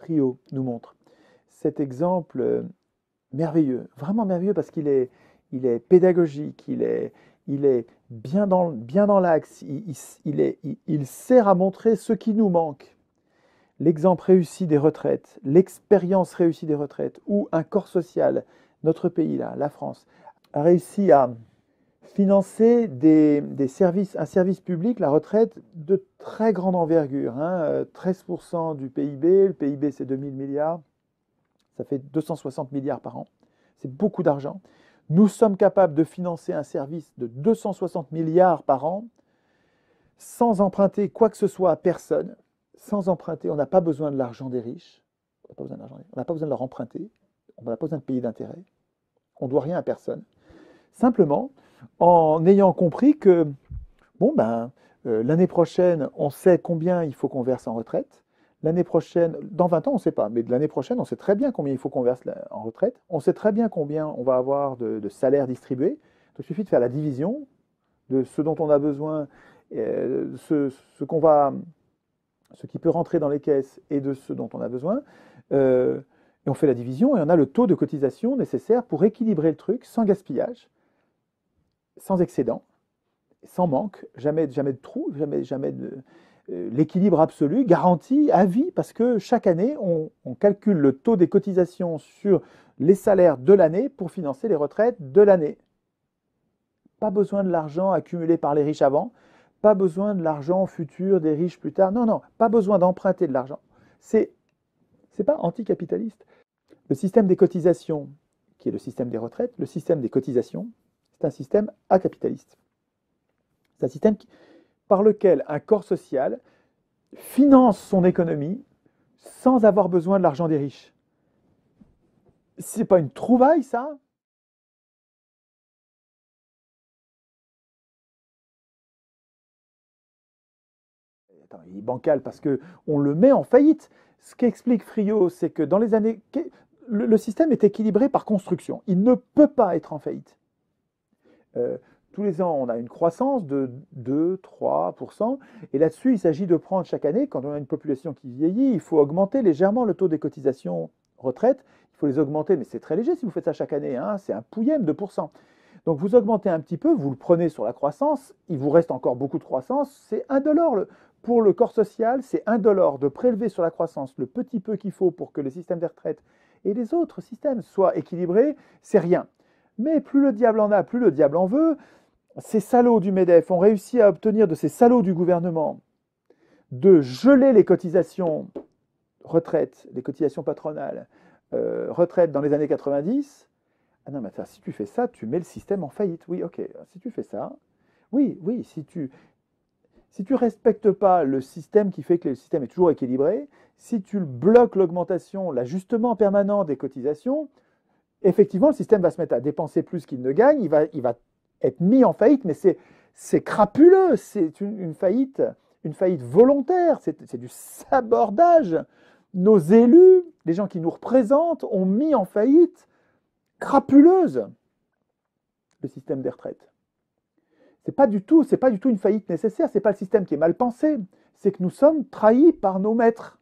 Friot nous montre. Cet exemple merveilleux, vraiment merveilleux parce qu'il est pédagogique, il est bien dans l'axe, il sert à montrer ce qui nous manque. L'exemple réussi des retraites, l'expérience réussie des retraites, où un corps social, notre pays là, la France, a réussi à financer des services, un service public, la retraite, de très grande envergure. 13% du PIB, le PIB c'est 2000 milliards, ça fait 260 milliards par an. C'est beaucoup d'argent. Nous sommes capables de financer un service de 260 milliards par an sans emprunter quoi que ce soit à personne, sans emprunter. On n'a pas besoin de l'argent des riches, on n'a pas besoin de leur emprunter, on n'a pas besoin de payer d'intérêt, on ne doit rien à personne. Simplement, en ayant compris que, bon, l'année prochaine, on sait combien il faut qu'on verse en retraite. L'année prochaine, dans 20 ans, on ne sait pas, mais de l'année prochaine, on sait très bien combien il faut qu'on verse en retraite. On sait très bien combien on va avoir de salaires distribués. Donc, il suffit de faire la division de ce dont on a besoin, ce qui peut rentrer dans les caisses et de ce dont on a besoin. Et on fait la division et on a le taux de cotisation nécessaire pour équilibrer le truc sans gaspillage, sans excédent, sans manque, jamais de trou, jamais de l'équilibre absolu, garanti à vie, parce que chaque année, on calcule le taux des cotisations sur les salaires de l'année pour financer les retraites de l'année. Pas besoin de l'argent accumulé par les riches avant, pas besoin de l'argent futur des riches plus tard. Non, non, pas besoin d'emprunter de l'argent. C'est pas anticapitaliste. Le système des cotisations, qui est le système des retraites, le système des cotisations, c'est un système acapitaliste. C'est un système par lequel un corps social finance son économie sans avoir besoin de l'argent des riches. C'est pas une trouvaille, ça? Attends, il est bancal parce qu'on le met en faillite. Ce qu'explique Friot, c'est que dans les années... Le système est équilibré par construction. Il ne peut pas être en faillite. Tous les ans, on a une croissance de 2-3%. Et là-dessus, il s'agit de prendre chaque année, quand on a une population qui vieillit, il faut augmenter légèrement le taux des cotisations retraite. Il faut les augmenter, mais c'est très léger si vous faites ça chaque année. C'est un pouillème, 2%. Donc vous augmentez un petit peu, vous le prenez sur la croissance, il vous reste encore beaucoup de croissance, c'est indolore. Pour le corps social, c'est indolore de prélever sur la croissance le petit peu qu'il faut pour que le système des retraites et les autres systèmes soient équilibrés, c'est rien. Mais plus le diable en a, plus le diable en veut. Ces salauds du MEDEF ont réussi à obtenir de ces salauds du gouvernement de geler les cotisations retraite, les cotisations patronales, retraite dans les années 90. Ah non, mais attends, si tu fais ça, tu mets le système en faillite. Oui, ok. Si tu fais ça, oui, si tu respectes pas le système qui fait que le système est toujours équilibré, si tu bloques l'augmentation, l'ajustement permanent des cotisations, effectivement, le système va se mettre à dépenser plus qu'il ne gagne, il va être mis en faillite, mais c'est crapuleux, c'est une faillite volontaire, c'est du sabordage. Nos élus, les gens qui nous représentent, ont mis en faillite crapuleuse le système des retraites. C'est pas du tout une faillite nécessaire, c'est pas le système qui est mal pensé, c'est que nous sommes trahis par nos maîtres.